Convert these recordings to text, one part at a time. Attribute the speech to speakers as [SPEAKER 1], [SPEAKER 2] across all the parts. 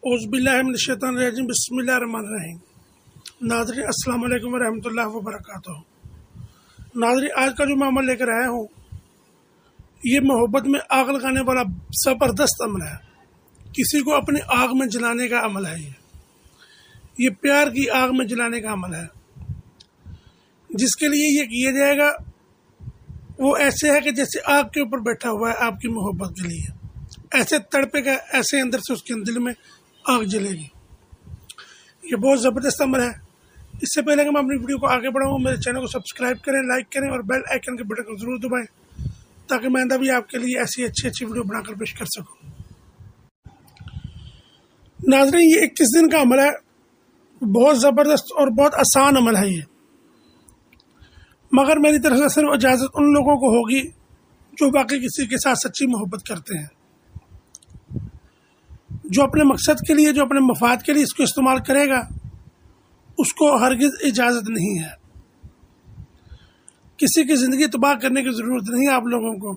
[SPEAKER 1] اعوذ باللہ من الشیطان الرجیم بسم اللہ الرحمن الرحیم۔ ناظرین السلام علیکم ورحمۃ اللہ وبرکاتہ۔ ناظرین آج کا جو میں عمل لے کر آیا ہوں یہ محبت میں آگ لگانے والا زبردست عمل ہے۔ کسی کو اپنی آگ میں جلانے کا عمل ہے۔ یہ پیار کی آگ میں جلانے کا عمل ہے۔ جس کے لیے یہ کیا جائے گا وہ ایسے ہے کہ جیسے آگ کے اوپر بیٹھا ہوا ہے آپ کی محبت کے لیے، ایسے تڑپے گا، ایسے اندر سے اس کے دل میں آگ جلے گی۔ یہ بہت زبردست عمل ہے۔ اس سے پہلے کہ میں اپنی ویڈیو کو آگے بڑھاؤں میرے چینل کو سبسکرائب کریں، لائک کریں اور بیل آئیکن کے بٹن کو ضرور دبائیں تاکہ میں آئندہ بھی آپ کے لیے ایسی اچھی ویڈیو بنا کر پیش کر سکوں۔ ناظرین یہ 21 دن کا عمل ہے، بہت زبردست اور بہت آسان عمل ہے یہ، مگر میری طرف سے صرف اجازت ان لوگوں کو ہوگی جو باقی کسی کے ساتھ سچی محبت کرتے ہیں، جو اپنے مقصد کے لیے، جو اپنے مفاد کے لیے اس کو استعمال کرے گا اس کو ہرگز اجازت نہیں ہے۔ کسی کی زندگی تباہ کرنے کی ضرورت نہیں، آپ لوگوں کو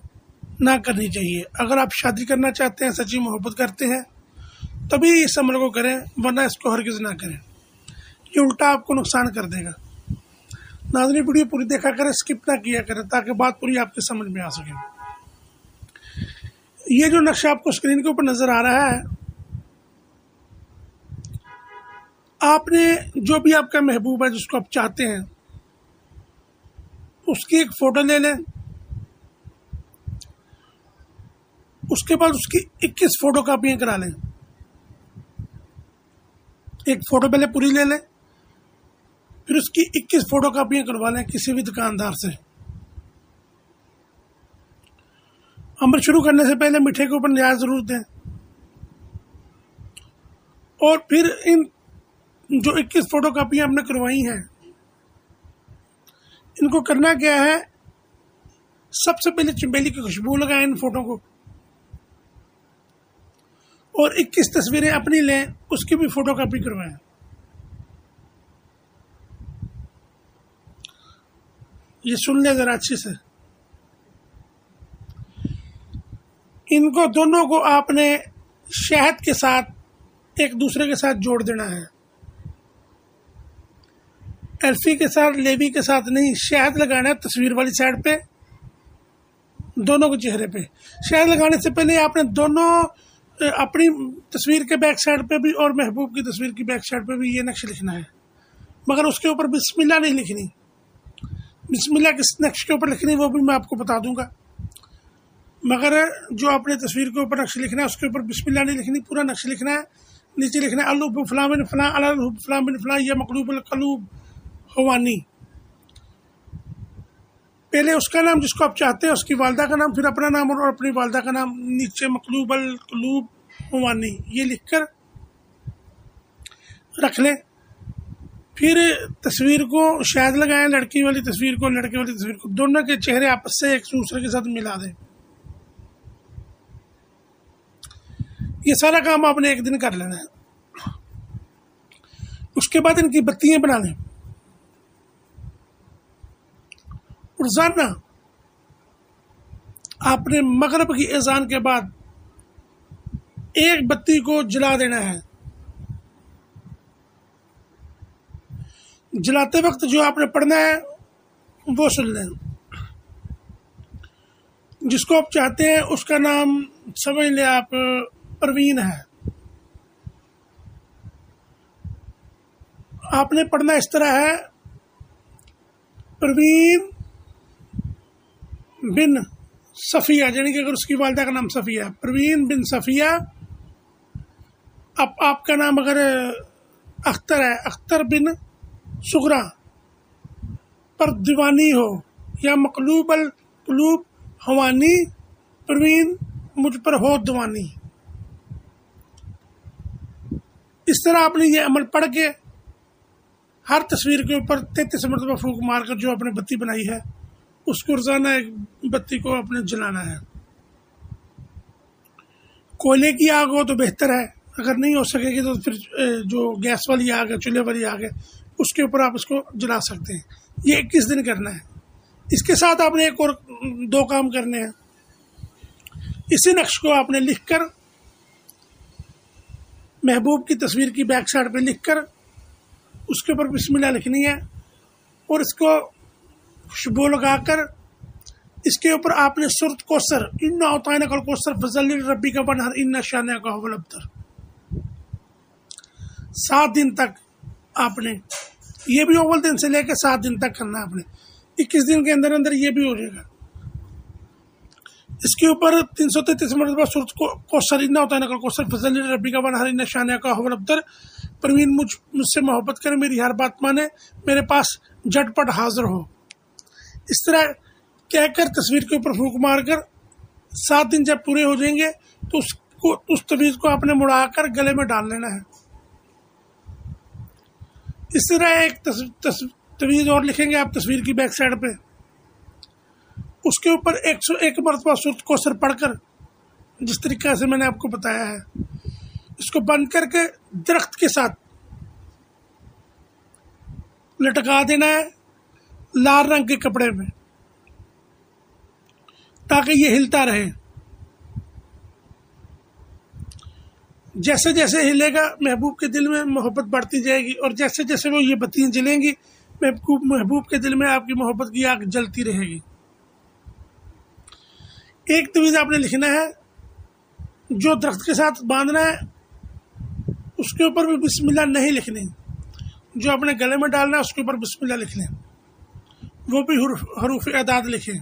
[SPEAKER 1] نہ کرنی چاہیے۔ اگر آپ شادی کرنا چاہتے ہیں، سچی محبت کرتے ہیں تبھی اس عمل کو کریں، ورنہ اس کو ہرگز نہ کریں، یہ الٹا آپ کو نقصان کر دے گا۔ ناظرین ویڈیو پوری دیکھا کریں، اسکپ نہ کیا کریں تاکہ بات پوری آپ کے سمجھ میں آ سکے۔ یہ جو نقشہ آپ کو اسکرین کے اوپر نظر آ رہا ہے، آپ نے جو بھی آپ کا محبوب ہے جس کو آپ چاہتے ہیں اس کی ایک فوٹو لے لیں، اس کے بعد اس کی 21 فوٹو کاپیاں کرا لیں۔ ایک فوٹو پہلے پوری لے لیں، پھر اس کی 21 فوٹو کاپیاں کروا لیں کسی بھی دکاندار سے۔ عمل شروع کرنے سے پہلے میٹھے کے اوپر نیاز ضرور دیں، اور پھر ان جو 21 فوٹو کاپیاں ہم نے کروائی ہیں ان کو کرنا کیا ہے، سب سے پہلے چنبیلی کی خوشبو لگائیں ان فوٹو کو، اور 21 تصویریں اپنی لیں، اس کی بھی فوٹو کاپی کروائیں۔ یہ سن لیں ذرا اچھی سے۔ ان کو دونوں کو آپ نے شہد کے ساتھ ایک دوسرے کے ساتھ جوڑ دینا ہے، ایلفی کے ساتھ، لیبی کے ساتھ نہیں، شہد لگانا ہے تصویر والی سائڈ پہ، دونوں کے چہرے پہ۔ شہد لگانے سے پہلے آپ نے دونوں اپنی تصویر کے بیک سائڈ پہ بھی اور محبوب کی تصویر کی بیک سائڈ پہ بھی یہ نقش لکھنا ہے، مگر اس کے اوپر بسم اللہ نہیں لکھنی۔ بسم اللہ کس نقش کے اوپر لکھنی وہ بھی میں آپ کو بتا دوں گا، مگر جو اپنے تصویر کے اوپر نقش لکھنا ہے اس کے اوپر بسم اللہ نہیں لکھنی، پورا نقش لکھنا ہے۔ نیچے لکھنا ہے الحب فلاں بن فلاں، الحب فلاں بن فلاں، یا مقلوب القلوب ہوانی۔ پہلے اس کا نام جس کو آپ چاہتے ہیں، اس کی والدہ کا نام، پھر اپنا نام اور اپنی والدہ کا نام، نیچے مقلوب القلوب ہوانی، یہ لکھ کر رکھ لیں۔ پھر تصویر کو شہد لگائیں، لڑکی والی تصویر کو، لڑکے والی تصویر کو، دونوں کے چہرے آپس سے ایک دوسرے کے ساتھ ملا دیں۔ یہ سارا کام آپ نے ایک دن کر لینا ہے۔ اس کے بعد ان کی بتیاں بنا لیں، روزانہ آپ نے مغرب کی اذان کے بعد ایک بتی کو جلا دینا ہے۔ جلاتے وقت جو آپ نے پڑھنا ہے وہ سن لیں۔ جس کو آپ چاہتے ہیں اس کا نام سمجھ لیں آپ پروین ہے۔ آپ نے پڑھنا اس طرح ہے، پروین بن صفیہ، یعنی کہ اگر اس کی والدہ کا نام صفیہ، پروین بن صفیہ۔ اب آپ کا نام اگر اختر ہے، اختر بن سغرا پر دیوانی ہو، یا مقلوب القلوب ہوانی، پروین مجھ پر ہو دیوانی۔ اس طرح آپ نے یہ عمل پڑھ کے ہر تصویر کے اوپر 33 مرتبہ پھونک مار کر جو آپ نے بتی بنائی ہے اس کو روزانہ ایک بتی کو آپ نے جلانا ہے۔ کوئلے کی آگ ہو تو بہتر ہے، اگر نہیں ہو سکے گی تو پھر جو گیس والی آگ ہے، چولہے والی آگ ہے، اس کے اوپر آپ اس کو جلا سکتے ہیں۔ یہ 21 دن کرنا ہے۔ اس کے ساتھ آپ نے ایک اور 2 کام کرنے ہیں۔ اسی نقش کو آپ نے لکھ کر محبوب کی تصویر کی بیک سائڈ پہ لکھ کر اس کے اوپر بسم اللہ لکھنی ہے، اور اس کو خوشبو لگا کر اس کے اوپر آپ نے سورۃ کوثر انا اعطیناک الکوثر فصلی لربک وانحر ان شانئک هو الابتر 7 دن تک آپ نے، یہ بھی اول دن سے لے کے 7 دن تک کرنا ہے آپ نے، 21 دن کے اندر اندر یہ بھی ہو جائے گا۔ اس کے اوپر 333 مرتبہ سورۃ کوثر انا اعطیناک الکوثر فصلی لربک وانحر ان شانئک هو الابتر، پروین مجھ سے محبت کرے، میری ہر بات مانے، میرے پاس جھٹ پٹ حاضر ہو، اس طرح کہہ کر تصویر کے اوپر پھونک مار کر 7 دن جب پورے ہو جائیں گے تو اس تعویذ کو آپ نے مڑا کر گلے میں ڈال لینا ہے۔ اس طرح ایک تعویذ اور لکھیں گے آپ تصویر کی بیک سائڈ پہ، اس کے اوپر 101 مرتبہ سورۃ کوثر پڑھ کر، جس طریقے سے میں نے آپ کو بتایا ہے، اس کو بند کر کے درخت کے ساتھ لٹکا دینا ہے لال رنگ کے کپڑے میں، تاکہ یہ ہلتا رہے۔ جیسے جیسے ہلے گا محبوب کے دل میں محبت بڑھتی جائے گی، اور جیسے جیسے وہ یہ بتیاں جلیں گی محبوب کے دل میں آپ کی محبت کی آگ جلتی رہے گی۔ ایک تعویذ آپ نے لکھنا ہے جو درخت کے ساتھ باندھنا ہے، اس کے اوپر بھی بسم اللہ نہیں لکھنی، جو اپنے گلے میں ڈالنا ہے اس کے اوپر بسم اللہ لکھ لیں، وہ بھی حروف اعداد لکھیں۔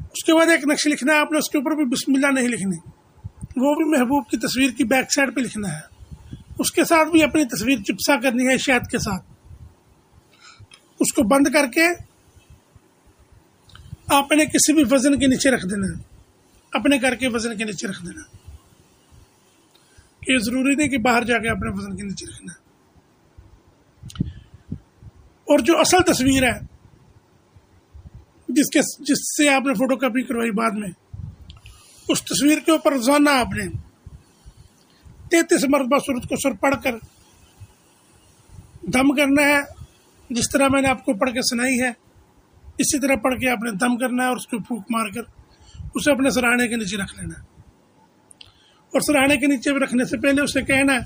[SPEAKER 1] اس کے بعد ایک نقش لکھنا ہے آپ نے، اس کے اوپر بھی بسم اللہ نہیں لکھنی، وہ بھی محبوب کی تصویر کی بیک سائڈ پہ لکھنا ہے، اس کے ساتھ بھی اپنی تصویر چپسا کرنی ہے شہد کے ساتھ، اس کو بند کر کے آپ نے کسی بھی وزن کے نیچے رکھ دینا ہے، اپنے گھر کے وزن کے نیچے رکھ دینا ہے، کہ ضروری نہیں کہ باہر جا کے اپنے وزن کے نیچے رکھنا ہے۔ اور جو اصل تصویر ہے جس سے آپ نے فوٹو کاپی کروائی بعد میں، اس تصویر کے اوپر روزانہ آپ نے 33 مرتبہ سورۃ کوثر پڑھ کر دم کرنا ہے، جس طرح میں نے آپ کو پڑھ کے سنائی ہے اسی طرح پڑھ کے آپ نے دم کرنا ہے، اور اس کو پھونک مار کر اسے اپنے سراہنے کے نیچے رکھ لینا ہے، اور سراہنے کے نیچے رکھنے سے پہلے اسے کہنا ہے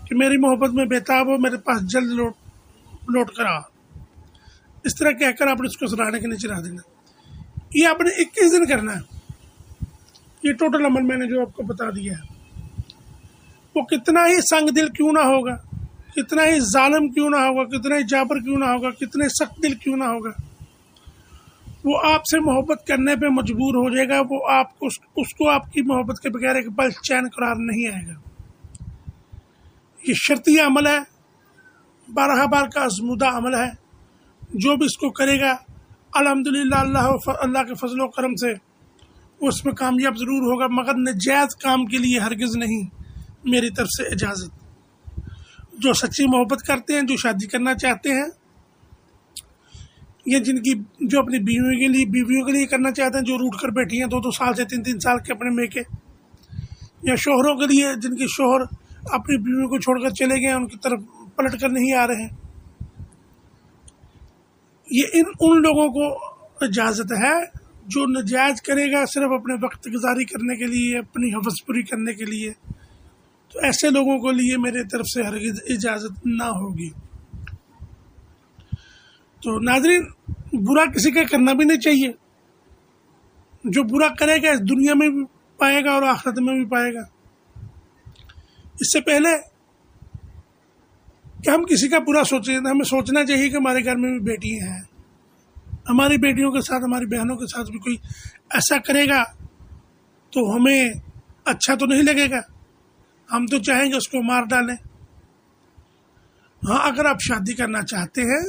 [SPEAKER 1] کہ میری محبت میں بےتاب ہو، میرے پاس جلد لوٹ کر آ، اس طرح کہہ کر آپ نے اس کو سراہنے کے نیچے رکھ دینا۔ یہ آپ نے 21 دن کرنا ہے۔ یہ ٹوٹل عمل میں نے جو آپ کو بتا دیا ہے، وہ کتنا ہی سنگ دل کیوں نہ ہوگا، کتنا ہی ظالم کیوں نہ ہوگا، کتنا ہی جابر کیوں نہ ہوگا، کتنے سخت دل کیوں نہ ہوگا، وہ آپ سے محبت کرنے پہ مجبور ہو جائے گا، وہ آپ کو اس کو آپ کی محبت کے بغیر ایک پل چین قرار نہیں آئے گا۔ یہ شرطی عمل ہے، 12 بار کا آزمودہ عمل ہے، جو بھی اس کو کرے گا الحمدللہ اللہ کے فضل و کرم سے وہ اس میں کامیاب ضرور ہوگا، مگر ناجائز کام کے لیے ہرگز نہیں، میری طرف سے اجازت۔ جو سچی محبت کرتے ہیں، جو شادی کرنا چاہتے ہیں، یا جو اپنی بیویوں کے لیے کرنا چاہتے ہیں، جو روٹ کر بیٹھی ہیں 2 سال سے 3 سال کے اپنے میکے، یا شوہروں کے لیے جن کے شوہر اپنی بیویوں کو چھوڑ کر چلے گئے، ان کی طرف پلٹ کر نہیں آ رہے ہیں، یہ ان لوگوں کو اجازت ہے جو ناجائز کرے گا صرف اپنے وقت گزاری کرنے کے لیے، اپنی حوث پوری کرنے کے لیے، تو ایسے لوگوں کے لیے میرے طرف سے ہرگز اجازت نہ ہوگی۔ تو ناظرین، برا کسی کا کرنا بھی نہیں چاہیے، جو برا کرے گا اس دنیا میں بھی پائے گا اور آخرت میں بھی پائے گا۔ اس سے پہلے کہ ہم کسی کا برا سوچیں، ہمیں سوچنا چاہیے کہ ہمارے گھر میں بھی بیٹی ہیں، ہماری بیٹیوں کے ساتھ، ہماری بہنوں کے ساتھ بھی کوئی ایسا کرے گا تو ہمیں اچھا تو نہیں لگے گا، ہم تو چاہیں گے اس کو مار ڈالیں۔ ہاں، اگر آپ شادی کرنا چاہتے ہیں،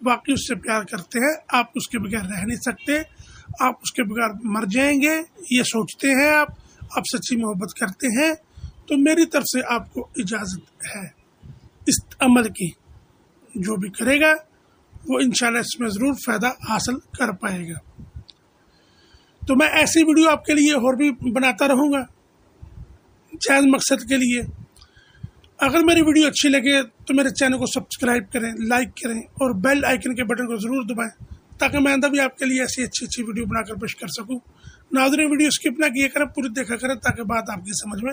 [SPEAKER 1] واقعی اس سے پیار کرتے ہیں، آپ اس کے بغیر رہ نہیں سکتے، آپ اس کے بغیر مر جائیں گے، یہ سوچتے ہیں آپ سچی محبت کرتے ہیں، تو میری طرف سے آپ کو اجازت ہے اس عمل کی۔ جو بھی کرے گا وہ انشاءاللہ اس میں ضرور فائدہ حاصل کر پائے گا۔ تو میں ایسی ویڈیو آپ کے لیے اور بھی بناتا رہوں گا جائز مقصد کے لیے۔ اگر میری ویڈیو اچھی لگے تو میرے چینل کو سبسکرائب کریں، لائک کریں، اور بیل آئیکن کے بٹن کو ضرور دبائیں، تاکہ میں آئندہ بھی آپ کے لیے ایسی اچھی ویڈیو بنا کر پیش کر سکوں۔ ناظرین، ویڈیو اسکپ نہ کیے کریں، پوری دیکھا کریں، تاکہ بات آپ کی سمجھ میں